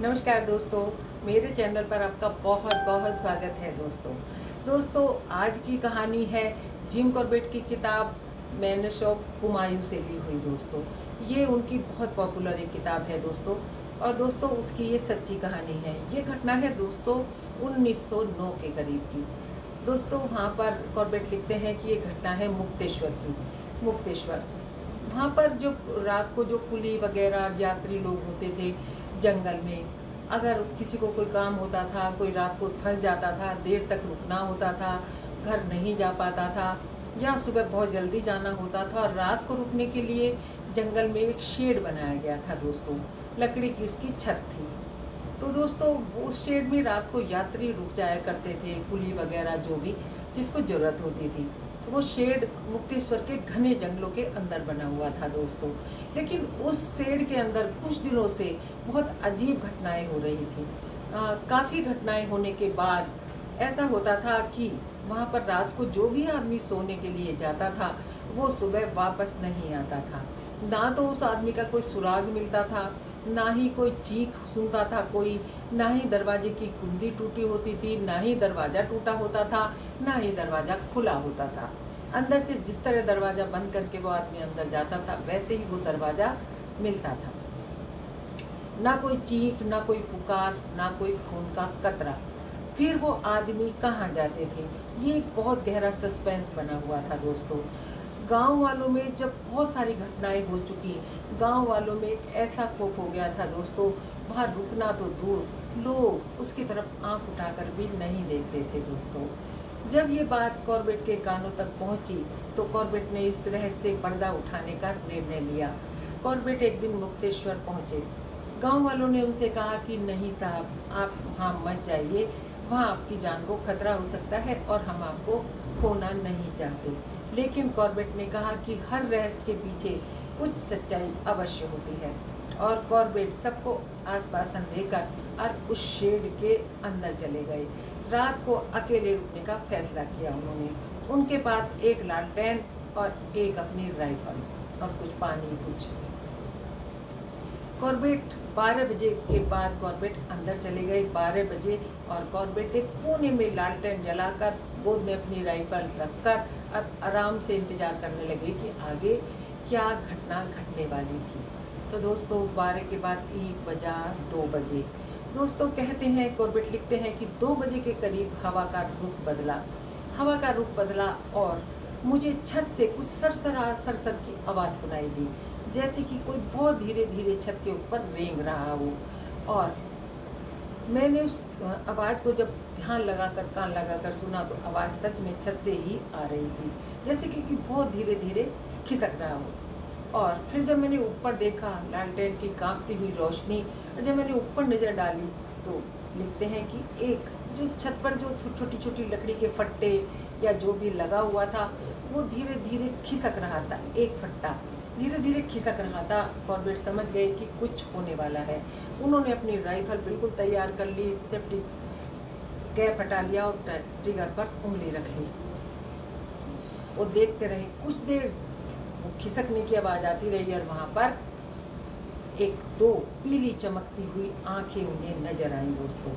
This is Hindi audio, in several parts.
नमस्कार दोस्तों, मेरे चैनल पर आपका बहुत बहुत स्वागत है दोस्तों। आज की कहानी है जिम कॉर्बेट की किताब मैनेस ऑफ हुमायूं से ली हुई दोस्तों। ये उनकी बहुत पॉपुलर एक किताब है दोस्तों। और दोस्तों उसकी ये सच्ची कहानी है। ये घटना है दोस्तों 1909 के करीब की। दोस्तों वहाँ पर कॉर्बेट लिखते हैं कि ये घटना है मुक्तेश्वर की। मुक्तेश्वर वहाँ पर जो रात को जो कुली वगैरह यात्री लोग होते थे जंगल में, अगर किसी को कोई काम होता था, कोई रात को फंस जाता था, देर तक रुकना होता था, घर नहीं जा पाता था, या सुबह बहुत जल्दी जाना होता था, और रात को रुकने के लिए जंगल में एक शेड बनाया गया था दोस्तों। लकड़ी की उसकी छत थी। तो दोस्तों वो उस शेड में रात को यात्री रुक जाया करते थे, कुली वगैरह जो भी जिसको ज़रूरत होती थी। तो वो शेड मुक्तेश्वर के घने जंगलों के अंदर बना हुआ था दोस्तों। लेकिन उस शेड के अंदर कुछ दिनों से बहुत अजीब घटनाएं हो रही थी। काफ़ी घटनाएं होने के बाद ऐसा होता था कि वहाँ पर रात को जो भी आदमी सोने के लिए जाता था वो सुबह वापस नहीं आता था। ना तो उस आदमी का कोई सुराग मिलता था, ना ही कोई चीख सुनता था कोई, ना ही दरवाजे की कुंडी टूटी होती थी, ना ही दरवाज़ा टूटा होता था, ना ही दरवाज़ा खुला होता था। अंदर से जिस तरह दरवाज़ा बंद करके वो आदमी अंदर जाता था वैसे ही वो दरवाज़ा मिलता था। ना कोई चीख, ना कोई पुकार, ना कोई खून का कतरा। फिर वो आदमी कहाँ जाते थे, ये एक बहुत गहरा सस्पेंस बना हुआ था दोस्तों। गांव वालों में जब बहुत सारी घटनाएं हो चुकी, गांव वालों में एक ऐसा खौफ हो गया था दोस्तों, वहाँ रुकना तो दूर, लोग उसकी तरफ आंख उठाकर भी नहीं देखते थे दोस्तों। जब ये बात कॉर्बेट के कानों तक पहुंची तो कॉर्बेट ने इस रहस्य से पर्दा उठाने का निर्णय लिया। कॉर्बेट एक दिन मुक्तेश्वर पहुंचे। गांव वालों ने उनसे कहा कि नहीं साहब, आप वहाँ मत जाइए, वहाँ आपकी जान को खतरा हो सकता है और हम आपको खोना नहीं चाहते। लेकिन कॉर्बेट ने कहा कि हर रहस्य के पीछे कुछ सच्चाई अवश्य होती है। और कॉर्बेट सबको आश्वासन देकर और उस शेड के अंदर चले गए। रात को अकेले रुकने का फैसला किया उन्होंने। उनके पास एक लालटेन और एक अपनी राइफल और कुछ पानी कुछ। कॉर्बेट 12 बजे के बाद कॉर्बेट अंदर चले गए। 12 बजे और कॉर्बेट एक कोने में लालटेन जलाकर गोद में अपनी राइफल रखकर अब आराम से इंतजार करने लगे कि आगे क्या घटना घटने वाली थी। तो दोस्तों 12 के बाद 1 बजा, 2 बजे। दोस्तों कहते हैं, कॉर्बेट लिखते हैं कि 2 बजे के करीब हवा का रुख बदला। हवा का रुख बदला और मुझे छत से कुछ सरसर की आवाज़ सुनाई दी, जैसे कि कोई बहुत धीरे धीरे छत के ऊपर रेंग रहा हो। और मैंने उस आवाज़ को जब ध्यान लगाकर कान लगाकर सुना तो आवाज़ सच में छत से ही आ रही थी, जैसे कि बहुत धीरे धीरे खिसक रहा हो। और फिर जब मैंने ऊपर देखा, लालटेन की कांपती हुई रोशनी, जब मैंने ऊपर नज़र डाली तो लिखते हैं कि एक जो छत पर जो छोटी छोटी लकड़ी के फट्टे या जो भी लगा हुआ था वो धीरे धीरे खिसक रहा था। एक फट्टा धीरे धीरे खिसक रहा था। कॉर्बेट समझ गए कि कुछ होने वाला है। उन्होंने अपनी राइफल बिल्कुल तैयार कर ली, सेफ्टी कैप हटा लिया और ट्रिगर पर उंगली रख ली। वो देखते रहे कुछ देर। वो खिसकने की आवाज़ आती रही और वहाँ पर एक दो पीली चमकती हुई आंखें उन्हें नजर आई दोस्तों।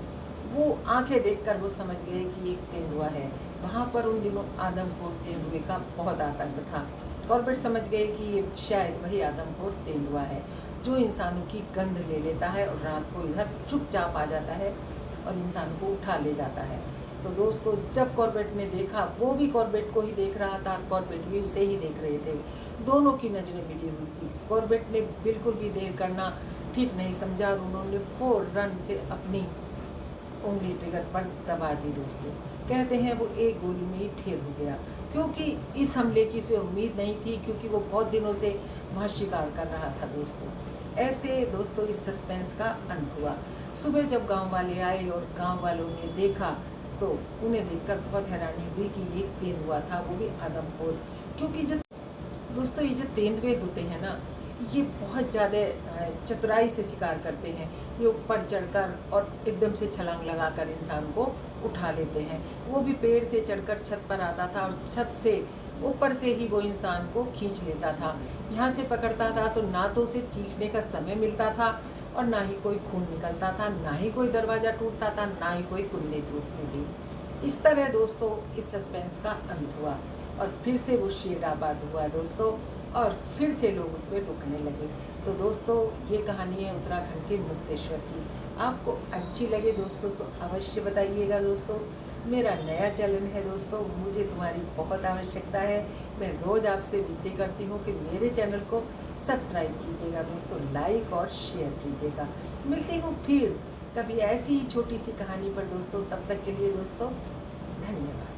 वो आंखें देखकर वो समझ गए कि एक तेंदुआ है। वहाँ पर उन दिनों आदमखोर तेंदुए का बहुत आतंक था। कॉर्बेट समझ गए कि ये शायद वही आदमखोर तेंदुआ है जो इंसानों की गंध ले लेता है और रात को इधर चुपचाप आ जाता है और इंसान को उठा ले जाता है। तो दोस्तों जब कॉर्बेट ने देखा, वो भी कॉर्बेट को ही देख रहा था, कॉर्बेट भी उसे ही देख रहे थे। दोनों की नज़रें मिली हुई थी। कॉर्बेट ने बिल्कुल भी देर करना ठीक नहीं समझा और उन्होंने फौरन से अपनी उंगली ट्रिगर पर दबा दी दोस्तों। कहते हैं वो एक गोली में ही ढेर हो गया, क्योंकि इस हमले की उसे उम्मीद नहीं थी, क्योंकि वो बहुत दिनों से वहाँ शिकार कर रहा था दोस्तों। ऐसे दोस्तों इस सस्पेंस का अंत हुआ। सुबह जब गांव वाले आए और गांव वालों ने देखा तो उन्हें देखकर बहुत हैरानी हुई कि ये तेंदुआ था, वो भी आदमखोर। क्योंकि जो दोस्तों ये जो तेंदुए होते हैं ना, ये बहुत ज़्यादा चतुराई से शिकार करते हैं। ये ऊपर चढ़कर और एकदम से छलांग लगाकर इंसान को उठा लेते हैं। वो भी पेड़ से चढ़कर छत पर आता था और छत से ऊपर से ही वो इंसान को खींच लेता था। यहाँ से पकड़ता था तो ना तो उसे चीखने का समय मिलता था और ना ही कोई खून निकलता था, ना ही कोई दरवाज़ा टूटता था, ना ही कोई कुंडी टूटती थी। इस तरह दोस्तों इस सस्पेंस का अंत हुआ और फिर से वो शेर आबाद हुआ दोस्तों, और फिर से लोग उस पर रुकने लगे। तो दोस्तों ये कहानी है उत्तराखंड के मुक्तेश्वर की। आपको अच्छी लगे दोस्तों तो अवश्य बताइएगा दोस्तों। मेरा नया चैनल है दोस्तों, मुझे तुम्हारी बहुत आवश्यकता है। मैं रोज़ आपसे विनती करती हूँ कि मेरे चैनल को सब्सक्राइब कीजिएगा दोस्तों, लाइक और शेयर कीजिएगा। मिलती हूँ फिर कभी ऐसी ही छोटी सी कहानी पर दोस्तों, तब तक के लिए दोस्तों धन्यवाद।